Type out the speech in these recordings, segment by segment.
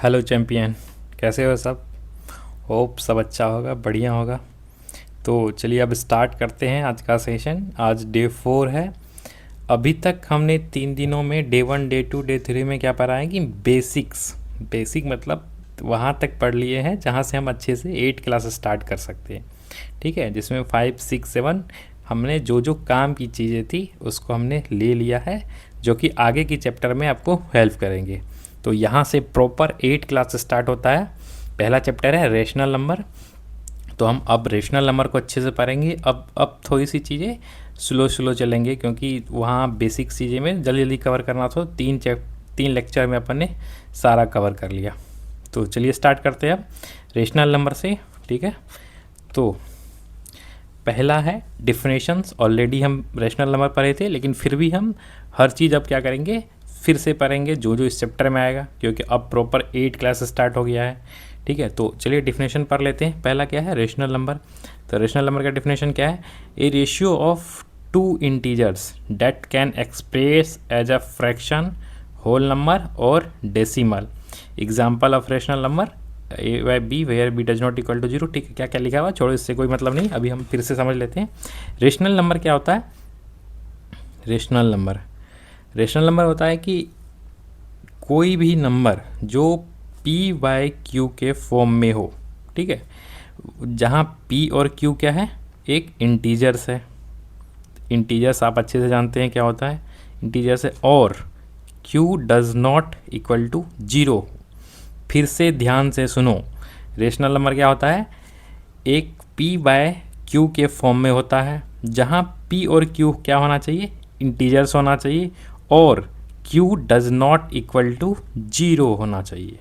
Hello champion. कैसे हो सब? होप सब अच्छा होगा, बढ़िया होगा। तो चलिए अब स्टार्ट करते हैं आज का सेशन। आज डे 4 है। अभी तक हमने 3 दिनों में डे 1 डे 2 डे 3 में क्या पढ़ा है कि बेसिक मतलब वहाँ तक पढ़ लिए हैं जहाँ से हम अच्छे से 8 क्लास स्टार्ट कर सकते हैं। ठीक है, जिसमें 5 6 7 हमने जो जो काम की चीज़ें थी उसको हमने ले लिया है, जो कि आगे की चैप्टर में आपको हेल्प करेंगे। तो यहाँ से प्रॉपर 8 क्लास स्टार्ट होता है। पहला चैप्टर है रेशनल नंबर। तो हम अब रेशनल नंबर को अच्छे से पढ़ेंगे। अब थोड़ी सी चीज़ें स्लो चलेंगे, क्योंकि वहाँ बेसिक चीज़ें में जल्दी जल्दी कवर करना था। 3 लेक्चर में अपन ने सारा कवर कर लिया। तो चलिए स्टार्ट करते हैं अब रेशनल नंबर से। ठीक है, तो पहला है डिफिनेशंस। ऑलरेडी हम रेशनल नंबर पढ़े थे, लेकिन फिर भी हम हर चीज़ अब क्या करेंगे, फिर से पढ़ेंगे जो जो इस चैप्टर में आएगा, क्योंकि अब प्रॉपर 8 क्लास स्टार्ट हो गया है। ठीक है, तो चलिए डिफिनेशन पढ़ लेते हैं। पहला क्या है, रेशनल नंबर। तो रेशनल नंबर का डिफिनेशन क्या है? A ratio of two integers that can express as a fraction, whole number और decimal. Example of rational number a by b where b does not equal to zero. ठीक है, क्या क्या लिखा हुआ छोड़ो, इससे कोई मतलब नहीं। अभी हम फिर से समझ लेते हैं रेशनल नंबर क्या होता है। रेशनल नंबर होता है कि कोई भी नंबर जो पी बाई क्यू के फॉर्म में हो। ठीक है, जहाँ पी और क्यू क्या है, एक इंटीजर्स है। इंटीजर्स आप अच्छे से जानते हैं क्या होता है, इंटीजर्स है। और Q does not equal to zero. फिर से ध्यान से सुनो, रेशनल नंबर क्या होता है, एक p बाय क्यू के फॉर्म में होता है, जहाँ p और q क्या होना चाहिए, इंटीजर्स होना चाहिए, और q does not equal to zero होना चाहिए।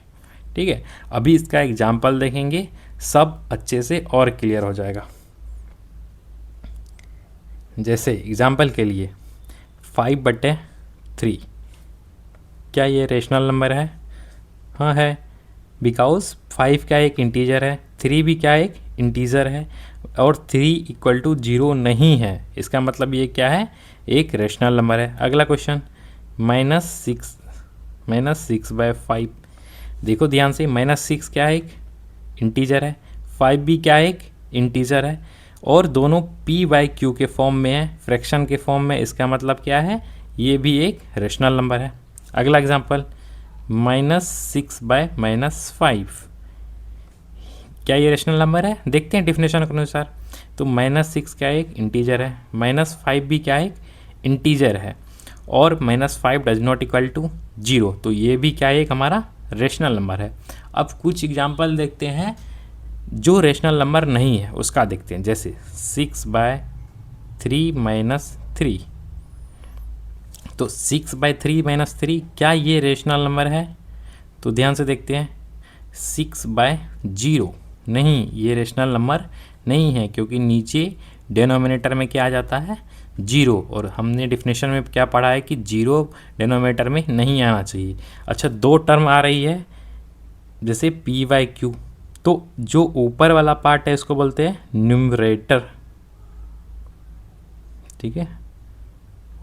ठीक है, अभी इसका एग्जाम्पल देखेंगे, सब अच्छे से और क्लियर हो जाएगा। जैसे एग्जाम्पल के लिए 5/3, क्या ये रेशनल नंबर है? हाँ है, बिकॉज 5 क्या एक इंटीजर है, 3 भी क्या एक इंटीजर है, और 3 इक्वल टू जीरो नहीं है। इसका मतलब ये क्या है, एक रेशनल नंबर है। अगला क्वेश्चन -6/5। देखो ध्यान से, -6 क्या है, एक इंटीजर है, 5 भी क्या है, एक इंटीजर है, और दोनों p बाई क्यू के फॉर्म में है, फ्रैक्शन के फॉर्म में। इसका मतलब क्या है, ये भी एक रेशनल नंबर है। अगला एग्जाम्पल -6/-5, क्या ये रेशनल नंबर है? देखते हैं डिफिनेशन के अनुसार। तो -6 क्या एक इंटीजर है, -5 भी क्या एक इंटीजर है, और -5 does not equal to zero, तो ये भी क्या एक हमारा रेशनल नंबर है। अब कुछ एग्जाम्पल देखते हैं जो रेशनल नंबर नहीं है, उसका देखते हैं। जैसे 6/3 - 3, तो 6/3 - 3 क्या ये रेशनल नंबर है? तो ध्यान से देखते हैं, 6/0 नहीं, ये रेशनल नंबर नहीं है, क्योंकि नीचे डेनोमिनेटर में क्या आ जाता है, जीरो, और हमने डिफिनेशन में क्या पढ़ा है कि जीरो डेनोमिनेटर में नहीं आना चाहिए। अच्छा, दो टर्म आ रही है, जैसे पी बाई क्यू, तो जो ऊपर वाला पार्ट है इसको बोलते हैं न्यूमरेटर। ठीक है,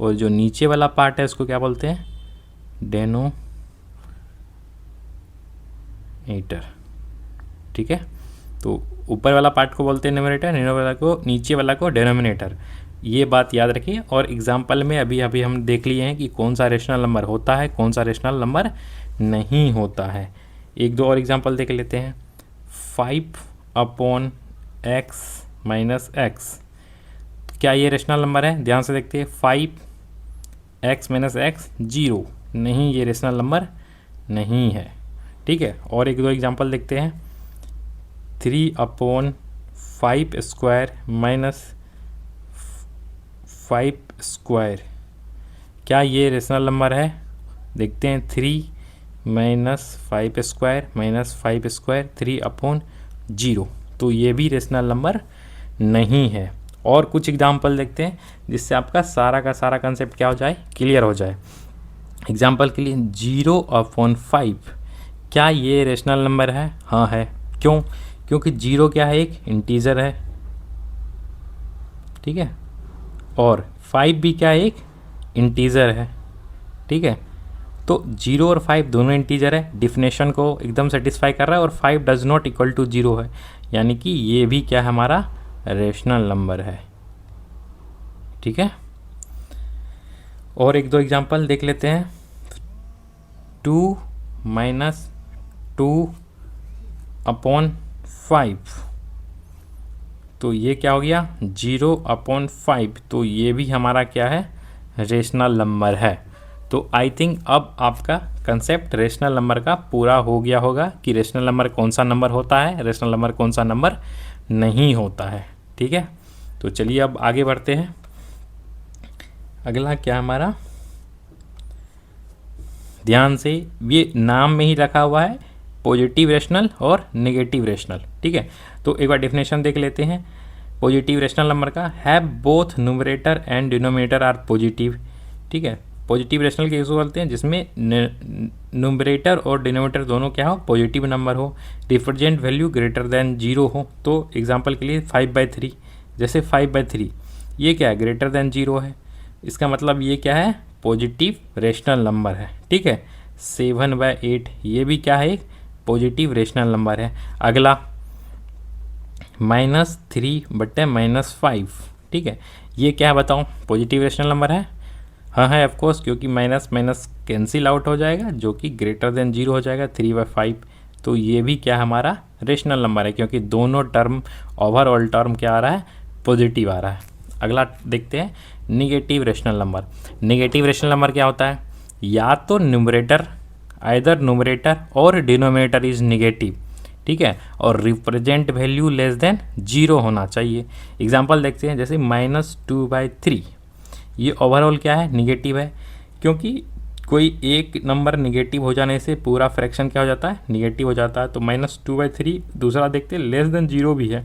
और जो नीचे वाला पार्ट है उसको क्या बोलते हैं, डेनोमीटर। ठीक है, तो ऊपर वाला पार्ट को बोलते हैं न्यूमरेटर, नीचे वाला को डेनोमिनेटर। ये बात याद रखिए। और एग्जाम्पल में अभी हम देख लिए हैं कि कौन सा रेशनल नंबर होता है, कौन सा रेशनल नंबर नहीं होता है। एक दो और एग्जाम्पल देख लेते हैं। 5/x - x, क्या ये रेशनल नंबर है? ध्यान से देखते हैं, 5x - x जीरो नहीं, ये रेशनल नंबर नहीं है। ठीक है, और एक दो एग्जाम्पल देखते हैं। 3/5² - 5², क्या ये रेशनल नंबर है? देखते हैं, 3 - 5² - 5², 3/0, तो ये भी रेशनल नंबर नहीं है। और कुछ एग्जाम्पल देखते हैं जिससे आपका सारा का सारा कंसेप्ट क्या हो जाए, क्लियर हो जाए। एग्जाम्पल के लिए 0/5, क्या ये रेशनल नंबर है? हाँ है। क्यों? क्योंकि 0 क्या है, एक इंटीजर है। ठीक है, और 5 भी क्या है, एक इंटीजर है। ठीक है, तो तो 0 और 5 दोनों इंटीजर है, डिफिनेशन को एकदम सेटिस्फाई कर रहा है, और 5 डज नॉट इक्वल टू 0 है, यानी कि ये भी क्या है हमारा रेशनल नंबर है। ठीक है, और एक दो एग्जांपल देख लेते हैं। 2 माइनस 2/5, तो ये क्या हो गया 0/5, तो ये भी हमारा क्या है रेशनल नंबर है। तो आई थिंक अब आपका कंसेप्ट रेशनल नंबर का पूरा हो गया होगा कि रेशनल नंबर कौन सा नंबर होता है, रेशनल नंबर कौन सा नंबर नहीं होता है। ठीक है, तो चलिए अब आगे बढ़ते हैं। अगला क्या हमारा, ध्यान से, ये नाम में ही रखा हुआ है पॉजिटिव रेशनल और नेगेटिव रेशनल। ठीक है, तो एक बार डेफिनेशन देख लेते हैं पॉजिटिव रेशनल नंबर का। Have both numerator and denominator are positive. ठीक है, पॉजिटिव रेशनल के यूज़ बोलते हैं जिसमें न्यूमरेटर और डिनोमिनेटर दोनों क्या हो पॉजिटिव नंबर हो, रिप्रेजेंट वैल्यू ग्रेटर देन 0 हो। तो एग्जांपल के लिए 5/3, जैसे 5/3 ये क्या है ग्रेटर देन 0 है, इसका मतलब ये क्या है पॉजिटिव रेशनल नंबर है। ठीक है, 7/8 ये भी क्या है एक पॉजिटिव रेशनल नंबर है। अगला -3/-5, ठीक है, ये क्या है बताओ पॉजिटिव रेशनल नंबर है। हाँ है ऑफकोर्स, क्योंकि माइनस माइनस कैंसिल आउट हो जाएगा जो कि ग्रेटर देन 0 हो जाएगा 3/5, तो ये भी क्या हमारा रेशनल नंबर है, क्योंकि दोनों टर्म ओवरऑल टर्म क्या आ रहा है पॉजिटिव आ रहा है। अगला देखते हैं negative rational number. Negative rational number क्या होता है, या तो न्यूमरेटर, आइदर न्यूमरेटर और डिनोमिनेटर इज निगेटिव। ठीक है, और रिप्रेजेंट वैल्यू लेस देन 0 होना चाहिए। एग्जांपल देखते हैं, जैसे -2/3 ये ओवरऑल क्या है निगेटिव है, क्योंकि कोई एक नंबर निगेटिव हो जाने से पूरा फ्रैक्शन क्या हो जाता है निगेटिव हो जाता है। तो -2/3 दूसरा देखते हैं लेस देन 0 भी है,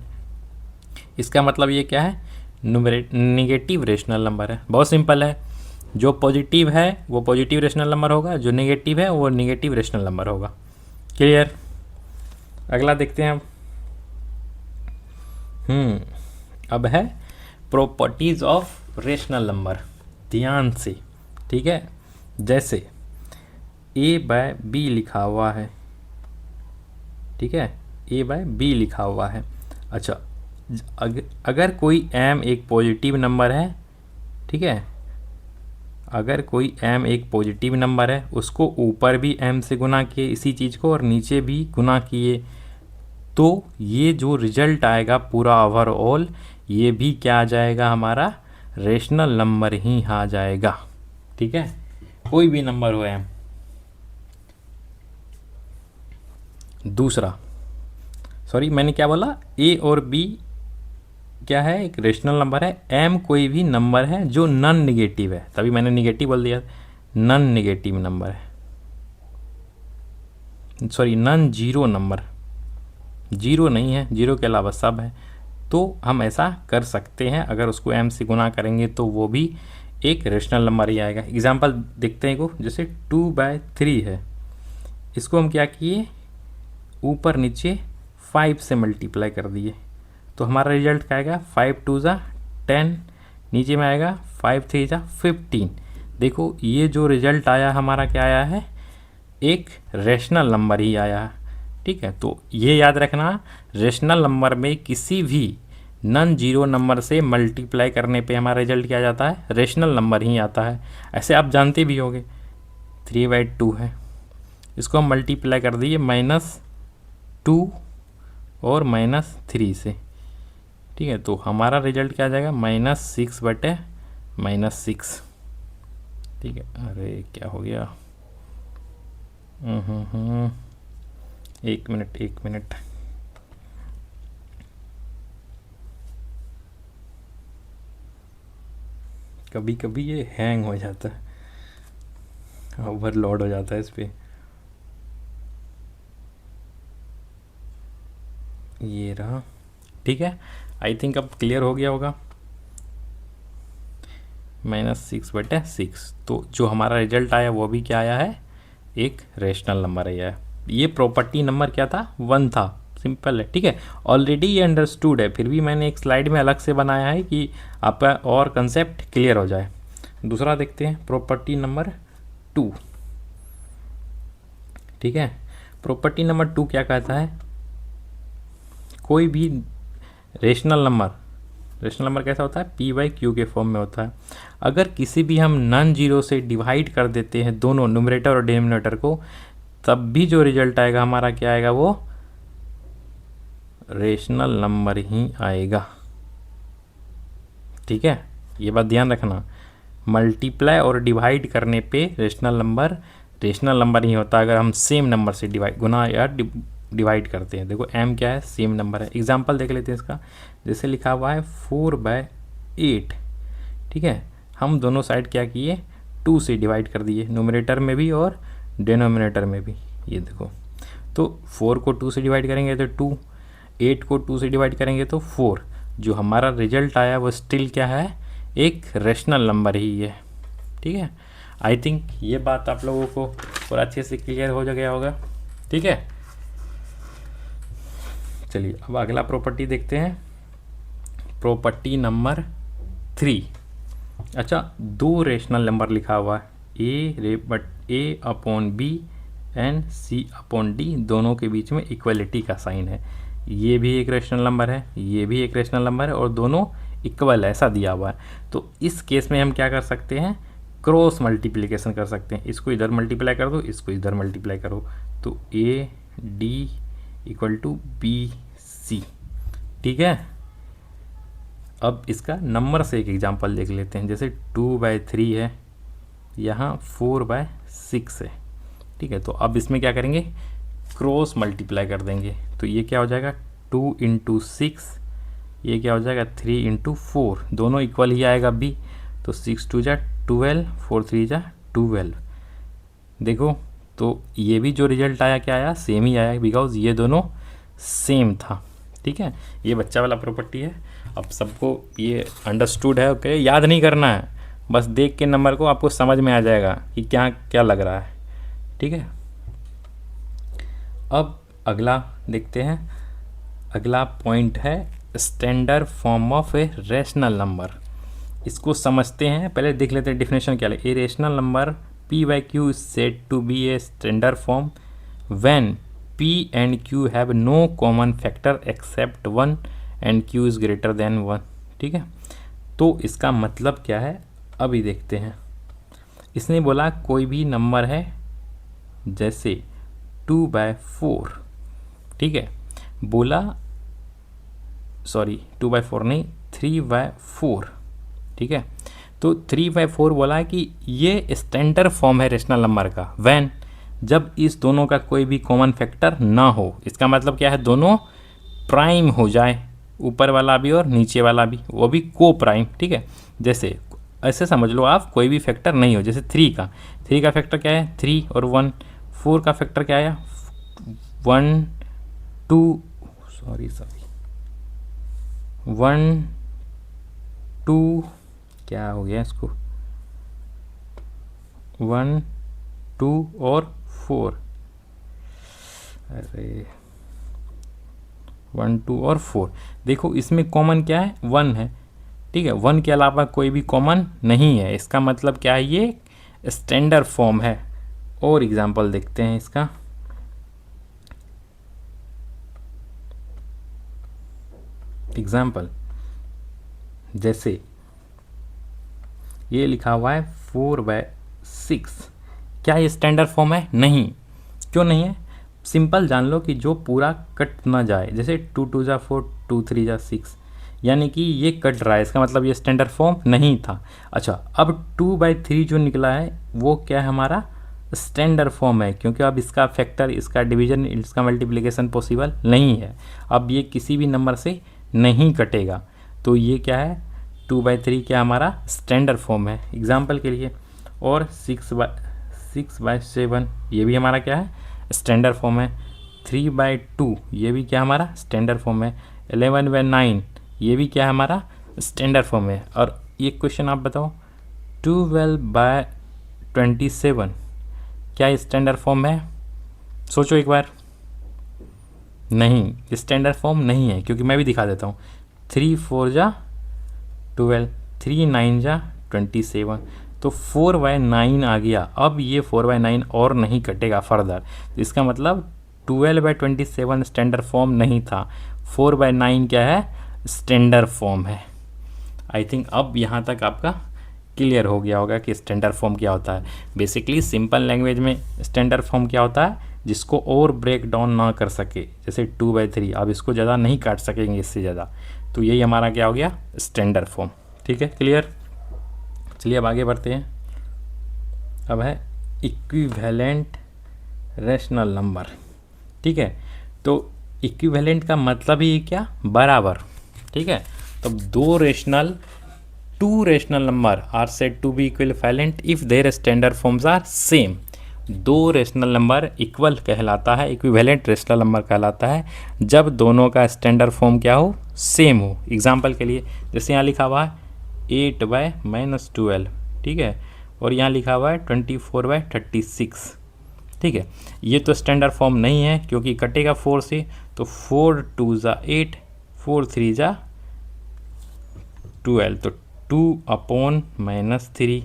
इसका मतलब ये क्या है निगेटिव रेशनल नंबर है। बहुत सिंपल है, जो पॉजिटिव है वो पॉजिटिव रेशनल नंबर होगा, जो नेगेटिव है वो नेगेटिव रेशनल नंबर होगा। क्लियर। अगला देखते हैं अब है प्रॉपर्टीज ऑफ रेशनल नंबर। ध्यान से, ठीक है, जैसे a/b लिखा हुआ है, ठीक है, a/b लिखा हुआ है। अच्छा, अगर कोई m एक पॉजिटिव नंबर है, ठीक है, अगर कोई m एक पॉजिटिव नंबर है, उसको ऊपर भी m से गुना किए इसी चीज़ को और नीचे भी गुना किए, तो ये जो रिजल्ट आएगा पूरा ओवरऑल ये भी क्या आ जाएगा हमारा रेशनल नंबर ही आ जाएगा। ठीक है, कोई भी नंबर हो m। दूसरा, सॉरी मैंने क्या बोला, a और b क्या है एक रेशनल नंबर है, m कोई भी नंबर है जो नॉन निगेटिव है, तभी मैंने निगेटिव बोल दिया, नॉन निगेटिव नंबर है, sorry non zero number, zero नहीं है, जीरो के अलावा सब है, तो हम ऐसा कर सकते हैं। अगर उसको m से गुना करेंगे तो वो भी एक रेशनल नंबर ही आएगा। एग्जांपल देखते हैं को, जैसे 2/3 है, इसको हम क्या किए ऊपर नीचे 5 से मल्टीप्लाई कर दिए, तो हमारा रिजल्ट क्या आएगा 5×2 = 10, नीचे में आएगा 5×3 = 15। देखो ये जो रिजल्ट आया हमारा क्या आया है एक रेशनल नंबर ही आया है। ठीक है, तो ये याद रखना रेशनल नंबर में किसी भी नॉन जीरो नंबर से मल्टीप्लाई करने पे हमारा रिजल्ट क्या जाता है रेशनल नंबर ही आता है। ऐसे आप जानते भी होंगे 3/2 है, इसको हम मल्टीप्लाई कर दिए -2 और -3 से, ठीक है, तो हमारा रिजल्ट क्या आ जाएगा -6/-6। ठीक है, अरे क्या हो गया, एक मिनट, कभी कभी ये हैंग हो जाता है, ओवरलोड हो जाता है इस पर। ये रहा, ठीक है, आई थिंक अब क्लियर हो गया होगा। -6/6, तो जो हमारा रिजल्ट आया वो भी क्या आया है एक रेशनल नंबर आया है। ये प्रॉपर्टी नंबर क्या था 1 था, सिंपल है। ठीक है, ऑलरेडी ये अंडरस्टूड है, फिर भी मैंने एक स्लाइड में अलग से बनाया है कि आपका और कंसेप्ट क्लियर हो जाए। दूसरा देखते हैं प्रॉपर्टी नंबर 2। ठीक है। प्रॉपर्टी नंबर 2 क्या कहता है, कोई भी रेशनल नंबर कैसा होता है, पी बाई क्यू के फॉर्म में होता है। अगर किसी भी हम नॉन जीरो से डिवाइड कर देते हैं दोनों न्यूमरेटर और डिनोमिनेटर को, तब भी जो रिजल्ट आएगा हमारा क्या आएगा, वो रेशनल नंबर ही आएगा। ठीक है, ये बात ध्यान रखना, मल्टीप्लाई और डिवाइड करने पे रेशनल नंबर ही होता है अगर हम सेम नंबर से गुना या डिवाइड करते हैं। देखो m क्या है, सेम नंबर है। एग्जांपल देख लेते हैं इसका, जैसे लिखा हुआ है 4/8। ठीक है, हम दोनों साइड क्या किए, 2 से डिवाइड कर दिए, न्यूमरेटर में भी और डिनोमिनेटर में भी। ये देखो, तो 4 को 2 से डिवाइड करेंगे तो 2, 8 को 2 से डिवाइड करेंगे तो 4। जो हमारा रिजल्ट आया वो स्टिल क्या है, एक रेशनल नंबर ही है। ठीक है, आई थिंक ये बात आप लोगों को पूरा अच्छे से क्लियर हो गया होगा। ठीक है, चलिए अब अगला प्रॉपर्टी देखते हैं, प्रॉपर्टी नंबर 3। अच्छा, 2 रेशनल नंबर लिखा हुआ है, a upon b and c upon d, दोनों के बीच में इक्वलिटी का साइन है। ये भी एक रेशनल नंबर है, ये भी एक रेशनल नंबर है, और दोनों इक्वल ऐसा दिया हुआ है। तो इस केस में हम क्या कर सकते हैं, क्रॉस मल्टीप्लिकेशन कर सकते हैं। इसको इधर मल्टीप्लाई कर दो, इसको इधर मल्टीप्लाई करो, तो A D equal to B C. ठीक है, अब इसका नंबर से एक एग्जांपल देख लेते हैं। जैसे 2/3 है, यहाँ 4/6 है। ठीक है, तो अब इसमें क्या करेंगे, क्रॉस मल्टीप्लाई कर देंगे। तो ये क्या हो जाएगा, 2 × 6, ये क्या हो जाएगा 3 × 4, दोनों इक्वल ही आएगा बी। तो 6 2 = 12, 4 3 = 12। देखो, तो ये भी जो रिजल्ट आया क्या आया, सेम ही आया, बिकॉज ये दोनों सेम था। ठीक है, ये बच्चा वाला प्रॉपर्टी है। अब सबको ये अंडरस्टूड है, ओके, याद नहीं करना है, बस देख के नंबर को आपको समझ में आ जाएगा कि क्या क्या लग रहा है। ठीक है, अब अगला देखते हैं। अगला पॉइंट है standard form of a rational number. इसको समझते हैं, पहले देख लेते हैं डिफिनेशन क्या है। A rational number p/q is said to be a standard form when p and q have no common factor except 1 and q is greater than 1। ठीक है, तो इसका मतलब क्या है अभी देखते हैं। इसने बोला कोई भी नंबर है जैसे 2/4, ठीक है, बोला सॉरी 2/4 नहीं 3/4। ठीक है, तो 3/4 बोला है कि ये स्टैंडर्ड फॉर्म है रेशनल नंबर का व्हेन, जब इस दोनों का कोई भी कॉमन फैक्टर ना हो। इसका मतलब क्या है, दोनों प्राइम हो जाए, ऊपर वाला भी और नीचे वाला भी, वो भी को प्राइम। ठीक है, जैसे ऐसे समझ लो आप, कोई भी फैक्टर नहीं हो। जैसे 3 का फैक्टर क्या है, 3 और 1। 4 का फैक्टर क्या आया, 1 2 1 2 क्या हो गया इसको, 1 2 और 4, अरे 1 2 और 4। देखो इसमें कॉमन क्या है, 1 है। ठीक है, 1 के अलावा कोई भी कॉमन नहीं है। इसका मतलब क्या है, ये स्टैंडर्ड फॉर्म है। और एग्जांपल देखते हैं इसका। एग्जांपल जैसे ये लिखा हुआ है 4/6, क्या ये स्टैंडर्ड फॉर्म है, नहीं। क्यों नहीं है, सिंपल जान लो कि जो पूरा कट ना जाए। जैसे 2 2 = 4, 2 3 = 6, यानी कि ये कट रहा है, इसका मतलब ये स्टैंडर्ड फॉर्म नहीं था। अच्छा, अब 2/3 जो निकला है वो क्या है, हमारा स्टैंडर्ड फॉर्म है, क्योंकि अब इसका फैक्टर, इसका डिवीजन, इसका मल्टीप्लिकेशन पॉसिबल नहीं है। अब ये किसी भी नंबर से नहीं कटेगा, तो ये क्या है, 2/3 क्या हमारा स्टैंडर्ड फॉर्म है एग्जाम्पल के लिए। और 6/7 ये भी हमारा क्या है, स्टैंडर्ड फॉर्म है। 3/2 ये भी क्या हमारा स्टैंडर्ड फॉर्म है। 11/9 ये भी क्या है हमारा स्टैंडर्ड फॉर्म है। और ये क्वेश्चन आप बताओ, 12/27 क्या स्टैंडर्ड फॉर्म है, सोचो एक बार। नहीं, स्टैंडर्ड फॉर्म नहीं है, क्योंकि मैं भी दिखा देता हूँ। 3 4 = 12, 3 9 = 27, तो 4/9 आ गया। अब ये 4/9 और नहीं कटेगा फर्दर, तो इसका मतलब 12/27 स्टैंडर्ड फॉर्म नहीं था, 4/9 क्या है, स्टैंडर्ड फॉर्म है। आई थिंक अब यहाँ तक आपका क्लियर हो गया होगा कि स्टैंडर्ड फॉर्म क्या होता है। बेसिकली सिंपल लैंग्वेज में स्टैंडर्ड फॉर्म क्या होता है, जिसको और ब्रेक डाउन ना कर सके, जैसे 2/3, आप इसको ज़्यादा नहीं काट सकेंगे इससे ज़्यादा, तो यही हमारा क्या हो गया, स्टैंडर्ड फॉर्म। ठीक है, क्लियर। चलिए अब आगे बढ़ते हैं। अब है इक्विवेलेंट रेशनल नंबर। ठीक है, तो इक्विवेलेंट का मतलब ही क्या, बराबर। ठीक है, तो two rational number are said to be equivalent if their standard forms are same. दो रेशनल नंबर इक्वल कहलाता है, इक्विवेलेंट रेशनल नंबर कहलाता है जब दोनों का स्टैंडर्ड फॉर्म क्या हो, सेम हो। एग्जांपल के लिए जैसे यहाँ लिखा हुआ है 8/-12, ठीक है, और यहाँ लिखा हुआ है 24/36। ठीक है, ये तो स्टैंडर्ड फॉर्म नहीं है क्योंकि कटेगा 4 से, तो 4 2 ज़ा 8, 4 3 ज़ा 12, तो 2/-3।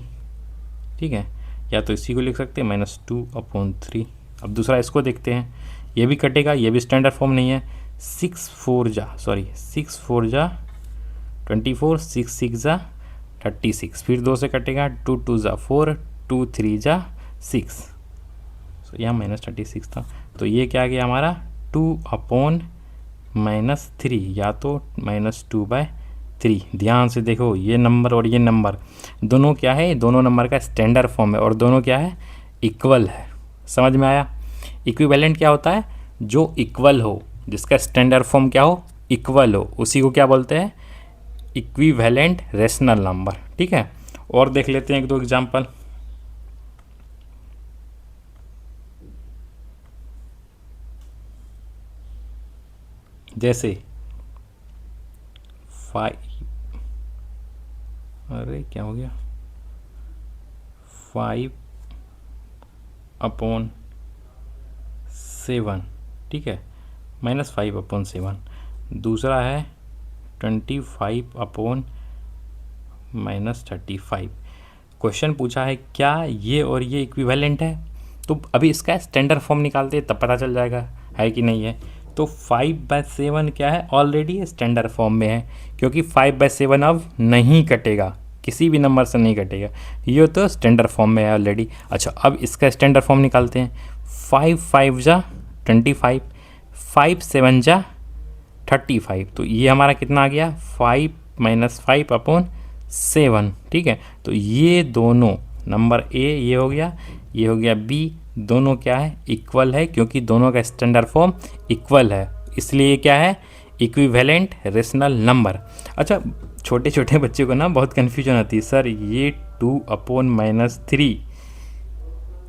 ठीक है, या तो इसी को लिख सकते हैं -2/3। अब दूसरा इसको देखते हैं, ये भी कटेगा, ये भी स्टैंडर्ड फॉर्म नहीं है। 6 4 ज़ा 24, 6 6 ज़ा 36, फिर 2 से कटेगा, 2 2 ज़ा 4, 2 3 ज़ा 6, तो यहाँ -36 था, तो ये क्या आ गया हमारा 2/-3, या तो -2/3। ध्यान से देखो, ये नंबर और ये नंबर दोनों क्या है, दोनों नंबर का स्टैंडर्ड फॉर्म है और दोनों क्या है, इक्वल है। समझ में आया। इक्विवेलेंट क्या होता है, जो इक्वल हो, जिसका स्टैंडर्ड फॉर्म क्या हो, इक्वल हो, उसी को क्या बोलते हैं, इक्विवेलेंट रेशनल नंबर। ठीक है, और देख लेते हैं एक दो एग्जाम्पल। जैसे 5, अरे क्या हो गया, 5/7, ठीक है, -5/7। दूसरा है 25/-35। क्वेश्चन पूछा है क्या ये और ये इक्विवेलेंट है, तो अभी इसका स्टैंडर्ड फॉर्म निकालते हैं तब पता चल जाएगा है कि नहीं है। तो 5/7 क्या है, ऑलरेडी स्टैंडर्ड फॉर्म में है, क्योंकि 5/7 अब नहीं कटेगा, किसी भी नंबर से नहीं कटेगा, ये तो स्टैंडर्ड फॉर्म में है ऑलरेडी। अच्छा, अब इसका स्टैंडर्ड फॉर्म निकालते हैं। 5 5 ज़ा 25, 5 7 ज़ा 35, तो ये हमारा कितना आ गया, 5 -5/7। ठीक है, तो ये दोनों नंबर ए ये हो गया बी, दोनों क्या है, इक्वल है, क्योंकि दोनों का स्टैंडर्ड फॉर्म इक्वल है, इसलिए ये क्या है, इक्विवेलेंट रेशनल नंबर। अच्छा, छोटे छोटे बच्चों को ना बहुत कन्फ्यूजन आती है, सर ये 2/-3,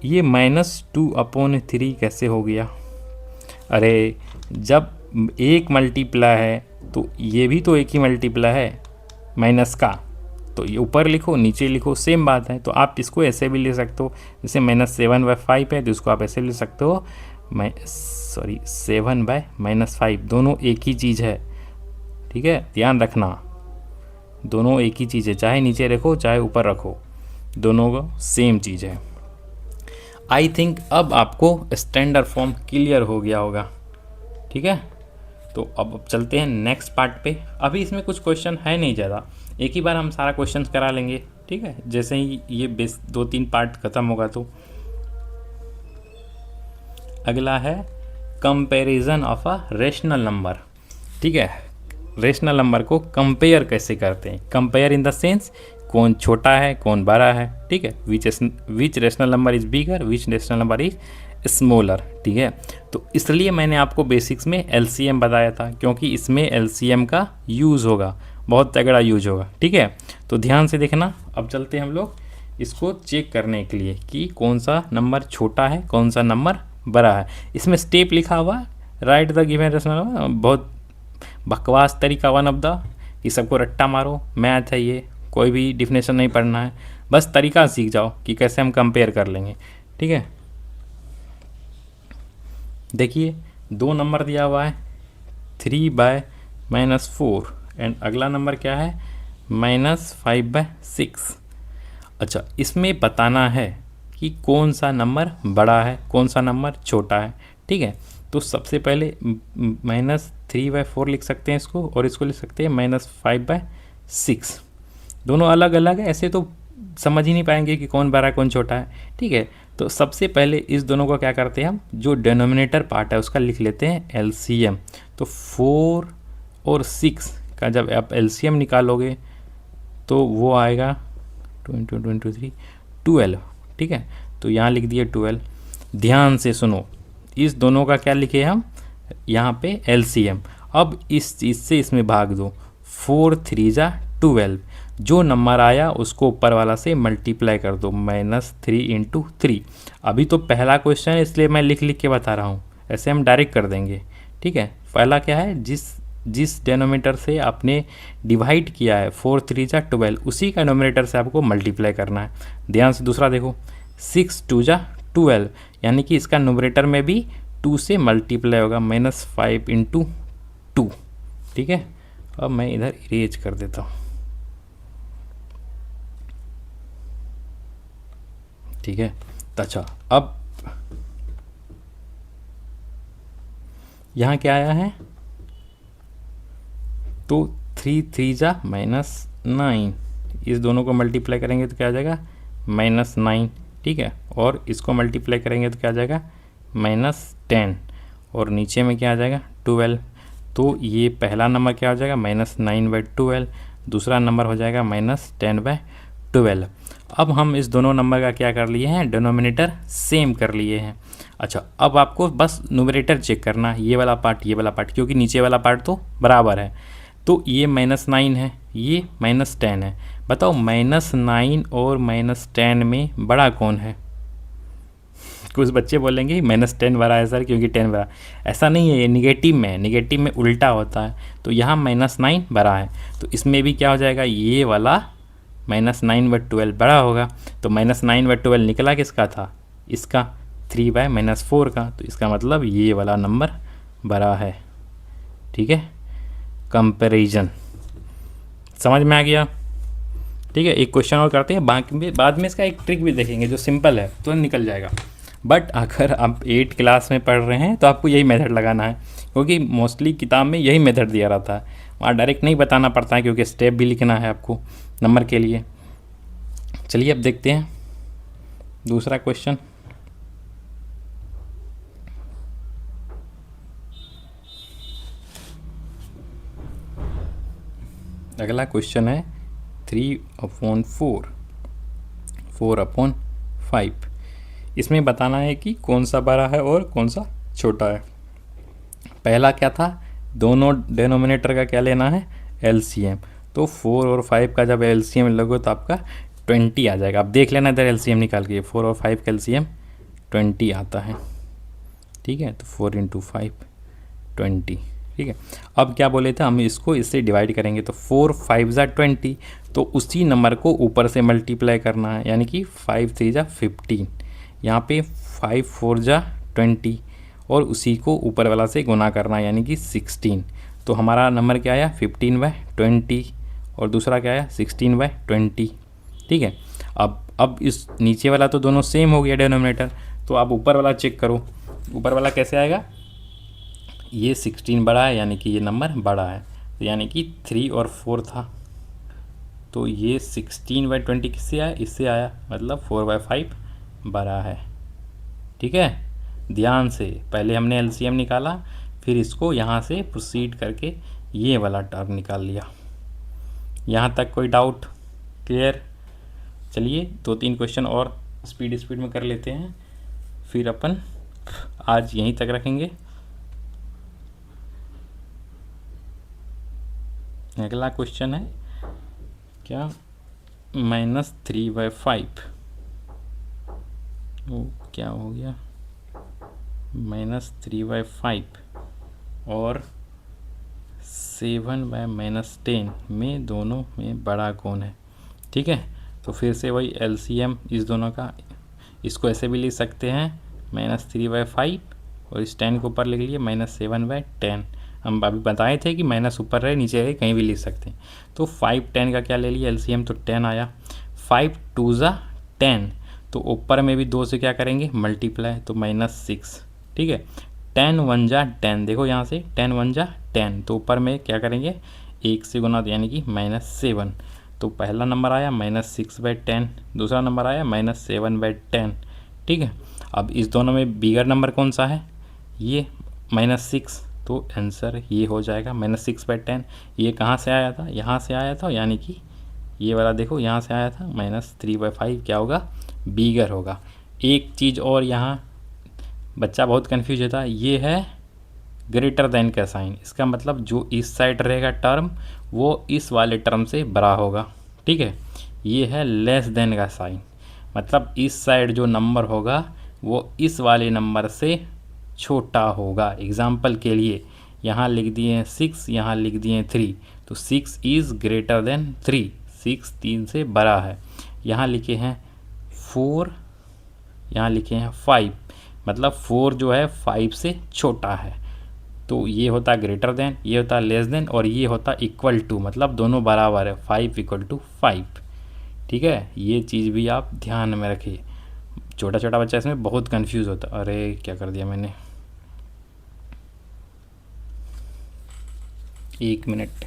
ये -2/3 कैसे हो गया। अरे जब एक मल्टीप्लाई है तो ये भी तो एक ही मल्टीप्लाई है माइनस का, तो ये ऊपर लिखो नीचे लिखो सेम बात है। तो आप इसको ऐसे भी ले सकते हो, जैसे -7/5 है तो इसको आप ऐसे ले सकते हो 7/-5, दोनों एक ही चीज़ है। ठीक है, ध्यान रखना, दोनों एक ही चीज़ है, चाहे नीचे रखो चाहे ऊपर रखो, दोनों को सेम चीज़ है। आई थिंक अब आपको स्टैंडर्ड फॉर्म क्लियर हो गया होगा। ठीक है, तो अब चलते हैं नेक्स्ट पार्ट पे। अभी इसमें कुछ क्वेश्चन है नहीं ज़्यादा, एक ही बार हम सारा क्वेश्चन करा लेंगे। ठीक है, जैसे ही ये बेस 2-3 पार्ट ख़त्म होगा तो अगला है comparison of a rational number. ठीक है, रेशनल नंबर को कंपेयर कैसे करते हैं, कंपेयर इन द सेंस कौन छोटा है कौन बड़ा है। ठीक है, which rational number is bigger, which rational number is smaller. ठीक है, तो इसलिए मैंने आपको बेसिक्स में एलसीएम बताया था, क्योंकि इसमें एलसीएम का यूज़ होगा, बहुत तगड़ा यूज होगा। ठीक है, तो ध्यान से देखना। अब चलते हैं हम लोग इसको चेक करने के लिए कि कौन सा नंबर छोटा है कौन सा नंबर बड़ा है। इसमें स्टेप लिखा हुआ, राइट द गिवन रेशनल, बहुत बकवास तरीका वन ऑफ द, कि सबको रट्टा मारो, मैथ है ये, कोई भी डिफिनेशन नहीं पढ़ना है, बस तरीका सीख जाओ कि कैसे हम कंपेयर कर लेंगे। ठीक है, देखिए 2 नंबर दिया हुआ है, 3/-4 एंड अगला नंबर क्या है, -5/6। अच्छा, इसमें बताना है कि कौन सा नंबर बड़ा है, कौन सा नंबर छोटा है। ठीक है, तो सबसे पहले -3/4 लिख सकते हैं इसको, और इसको लिख सकते हैं -5/6। दोनों अलग अलग है, ऐसे तो समझ ही नहीं पाएंगे कि कौन बड़ा है कौन छोटा है। ठीक है, तो सबसे पहले इस दोनों को क्या करते हैं हम, जो डिनोमिनेटर पार्ट है उसका लिख लेते हैं एलसीएम। तो 4 और 6 का जब आप एलसीएम निकालोगे तो वो आएगा 20 12। ठीक है, तो यहाँ लिख दिए 12। ध्यान से सुनो, इस दोनों का क्या लिखे हम यहाँ पे एलसीएम। अब इस चीज़ से इसमें भाग दो, 4 3 जा 12। जो नंबर आया उसको ऊपर वाला से मल्टीप्लाई कर दो, -3 × 3। अभी तो पहला क्वेश्चन है इसलिए मैं लिख लिख के बता रहा हूँ, ऐसे हम डायरेक्ट कर देंगे। ठीक है, पहला क्या है, जिस डेनोमीटर से आपने डिवाइड किया है 4 3 जा 12, उसी का डेनोमिनेटर से आपको मल्टीप्लाई करना है। ध्यान से दूसरा देखो, 6 2 जा 12, यानी कि इसका न्यूमरेटर में भी 2 से मल्टीप्लाई होगा, -5 × 2। ठीक है, अब मैं इधर इरेज कर देता हूँ। ठीक है, तो अच्छा, अब यहाँ क्या आया है, तो 3 3 जा -9, इस दोनों को मल्टीप्लाई करेंगे तो क्या आ जाएगा -9। ठीक है, और इसको मल्टीप्लाई करेंगे तो क्या आ जाएगा -10, और नीचे में क्या आ जाएगा 12। तो ये पहला नंबर क्या हो जाएगा -9/12, दूसरा नंबर हो जाएगा -10/12। अब हम इस दोनों नंबर का क्या कर लिए हैं, डिनोमिनेटर सेम कर लिए हैं। अच्छा, अब आपको बस न्यूमरेटर चेक करना है, ये वाला पार्ट ये वाला पार्ट, क्योंकि नीचे वाला पार्ट तो बराबर है। तो ये -9 है, ये -10 है। बताओ -9 और -10 में बड़ा कौन है। कुछ बच्चे बोलेंगे -10 बड़ा है सर क्योंकि 10 बड़ा। ऐसा नहीं है, ये निगेटिव में है, निगेटिव में उल्टा होता है। तो यहाँ -9 बड़ा है, तो इसमें भी क्या हो जाएगा, ये वाला -9/12 बड़ा होगा। तो -9/12 निकला किसका था, इसका 3/-4 का, तो इसका मतलब ये वाला नंबर बड़ा है। ठीक है, कंपैरिजन समझ में आ गया। ठीक है, एक क्वेश्चन और करते हैं, बाकी बाद में इसका एक ट्रिक भी देखेंगे जो सिंपल है, तुरंत निकल जाएगा। बट अगर आप 8 क्लास में पढ़ रहे हैं तो आपको यही मेथड लगाना है, क्योंकि मोस्टली किताब में यही मेथड दिया रहता है, वहाँ डायरेक्ट नहीं बताना पड़ता है, क्योंकि स्टेप भी लिखना है आपको नंबर के लिए। चलिए अब देखते हैं दूसरा क्वेश्चन। अगला क्वेश्चन है 3/4, 4/5। इसमें बताना है कि कौन सा बड़ा है और कौन सा छोटा है। पहला क्या था, दोनों डेनोमिनेटर का क्या लेना है, एलसीएम। तो 4 और 5 का जब एलसीएम लगो तो आपका 20 आ जाएगा। आप देख लेना इधर एलसीएम निकाल के, 4 और 5 का एलसीएम 20 आता है। ठीक है, तो 4 × 5 20। ठीक है, अब क्या बोले थे हम, इसको इससे डिवाइड करेंगे, तो 4 5 जा 20, तो उसी नंबर को ऊपर से मल्टीप्लाई करना है, यानी कि 5 3 जा 15। यहाँ पे 5 4 जा 20, और उसी को ऊपर वाला से गुना करना है, यानी कि 16। तो हमारा नंबर क्या आया 15/20, और दूसरा क्या आया 16/20। ठीक है, अब इस नीचे वाला तो दोनों सेम हो गया डिनोमिनेटर, तो आप ऊपर वाला चेक करो, ऊपर वाला कैसे आएगा, ये 16 बड़ा है, यानी कि ये नंबर बड़ा है, तो यानी कि 3 और 4 था, तो ये 16/20 किससे आया, इससे आया, मतलब 4/5 बड़ा है। ठीक है, ध्यान से, पहले हमने एलसीएम निकाला, फिर इसको यहाँ से प्रोसीड करके ये वाला टर्म निकाल लिया। यहाँ तक कोई डाउट, क्लियर। चलिए 2-3 क्वेश्चन और स्पीड में कर लेते हैं, फिर अपन आज यहीं तक रखेंगे। अगला क्वेश्चन है क्या, -3/5। वो क्या हो गया, -3/5 और 7/-10 में दोनों में बड़ा कौन है। ठीक है, तो फिर से वही एलसीएम इस दोनों का, इसको ऐसे भी लिख सकते हैं -3/5, और इस 10 को ऊपर लिख लिए -7/10। हम अभी बताए थे कि माइनस ऊपर रहे नीचे रहे कहीं भी लिख सकते हैं। तो 5 10 का क्या ले लिया एलसीएम, तो 10 आया। 5 2 ज़ा 10, तो ऊपर में भी 2 से क्या करेंगे मल्टीप्लाई, तो -6। ठीक है, 10 1 जा 10, देखो यहाँ से 10 1 जा 10, तो ऊपर में क्या करेंगे 1 से गुना, यानी कि -7। तो पहला नंबर आया -6/10, दूसरा नंबर आया -7/10। ठीक है, अब इस दोनों में बिगर नंबर कौन सा है, ये -6, तो आंसर ये हो जाएगा -6/10। ये कहाँ से आया था, यहाँ से आया था, यानी कि ये वाला देखो यहाँ से आया था -3/5, क्या होगा बिगर होगा। एक चीज़ और, यहाँ बच्चा बहुत कन्फ्यूज होता है, ये है ग्रेटर देन का साइन, इसका मतलब जो इस साइड रहेगा टर्म वो इस वाले टर्म से बड़ा होगा। ठीक है, ये है लेस देन का साइन, मतलब इस साइड जो नंबर होगा वो इस वाले नंबर से छोटा होगा। एग्जाम्पल के लिए यहाँ लिख दिए हैं 6, यहाँ लिख दिए हैं 3, तो 6 इज़ ग्रेटर देन 3, 6 3 से बड़ा है। यहाँ लिखे हैं 4, यहाँ लिखे हैं 5, मतलब 4 जो है 5 से छोटा है। तो ये होता ग्रेटर देन, ये होता लेस देन, और ये होता इक्वल टू, मतलब दोनों बराबर है, 5 = 5। ठीक है, ये चीज़ भी आप ध्यान में रखिए, छोटा छोटा बच्चा इसमें बहुत कंफ्यूज होता है। अरे क्या कर दिया मैंने, 1 मिनट।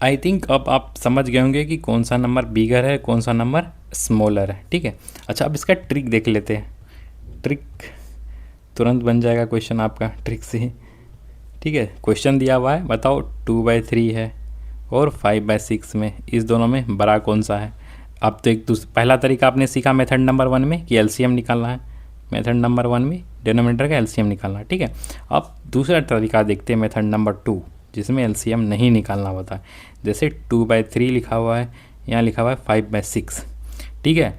आई थिंक अब आप समझ गए होंगे कि कौन सा नंबर बिगर है, कौन सा नंबर स्मॉलर है। ठीक है, अच्छा अब इसका ट्रिक देख लेते हैं। ट्रिक तुरंत बन जाएगा क्वेश्चन आपका ट्रिक से। ठीक है, क्वेश्चन दिया हुआ है, बताओ 2/3 है और 5/6 में, इस दोनों में बड़ा कौन सा है। अब तो एक पहला तरीका आपने सीखा मेथड नंबर 1 में कि एलसीएम निकालना है, मेथड नंबर 1 में डिनोमिनेटर का एलसीएम निकालना है। ठीक है, अब दूसरा तरीका देखते हैं मेथड नंबर 2, जिसमें एलसीएम नहीं निकालना होता है। जैसे 2/3 लिखा हुआ है, यहाँ लिखा हुआ है 5/6। ठीक है,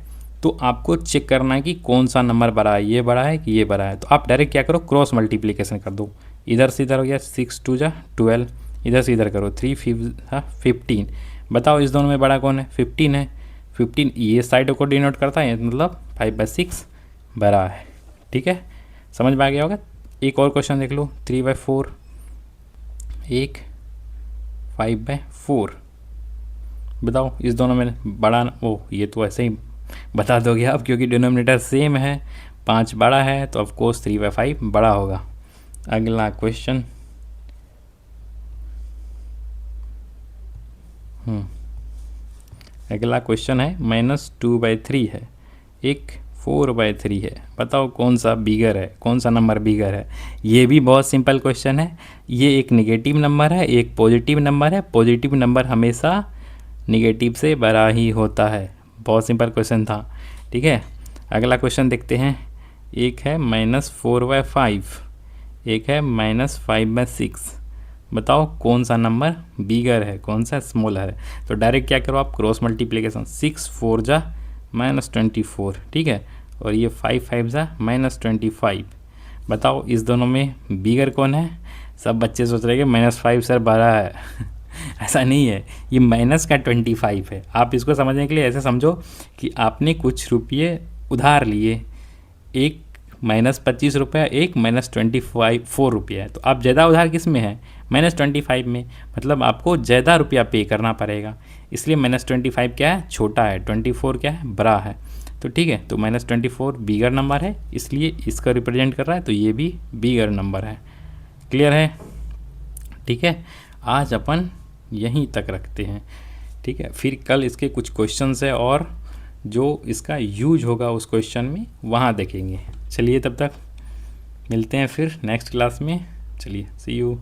तो आपको चेक करना है कि कौन सा नंबर बड़ा है, ये बड़ा है कि ये बड़ा है। तो आप डायरेक्ट क्या करो, क्रॉस मल्टीप्लिकेशन कर दो, इधर से इधर हो गया 6 2 जा 12, इधर से इधर करो 3 5 15। बताओ इस दोनों में बड़ा कौन है, 15 है। 15 ये साइड को डिनोट करता है, मतलब 5/6 बड़ा है। ठीक है, समझ में आ गया होगा। एक और क्वेश्चन देख लो, 3/4, एक 5/4। बताओ इस दोनों में बड़ा, ओ ये तो ऐसे ही बता दोगे आप, क्योंकि डिनोमिनेटर सेम है, 5 बड़ा है तो ऑफकोर्स 3/5 बड़ा होगा। अगला क्वेश्चन, अगला क्वेश्चन है -2/3 है, एक 4/3 है। बताओ कौन सा बिगर है, कौन सा नंबर बिगर है। ये भी बहुत सिंपल क्वेश्चन है। ये एक निगेटिव नंबर है, एक पॉजिटिव नंबर है। पॉजिटिव नंबर हमेशा निगेटिव से बड़ा ही होता है। बहुत सिंपल क्वेश्चन था। ठीक है, अगला क्वेश्चन देखते हैं। एक है -4/5, एक है -5/6। बताओ कौन सा नंबर बिगर है, कौन सा स्मॉलर है। तो डायरेक्ट क्या करो आप, क्रॉस मल्टीप्लिकेशन, 6 4 जा -24। ठीक है, और ये 5 5 जा -25। बताओ इस दोनों में बिगर कौन है। सब बच्चे सोच रहे हैं कि -5 सर बड़ा है ऐसा नहीं है, ये माइनस का 25 है। आप इसको समझने के लिए ऐसे समझो कि आपने कुछ रुपये उधार लिए, एक -25 रुपया, एक -4 रुपया है, तो आप ज़्यादा उधार किस में है, -25 में, मतलब आपको ज़्यादा रुपया पे करना पड़ेगा। इसलिए -25 क्या है, छोटा है, 24 क्या है, बड़ा है। तो ठीक है, तो -24 बिगर नंबर है, इसलिए इसका रिप्रेजेंट कर रहा है, तो ये भी बिगर नंबर है। क्लियर है। ठीक है, आज अपन यहीं तक रखते हैं। ठीक है, फिर कल इसके कुछ क्वेश्चंस है और जो इसका यूज होगा उस क्वेश्चन में वहाँ देखेंगे। चलिए तब तक मिलते हैं फिर नेक्स्ट क्लास में। चलिए, सी यू।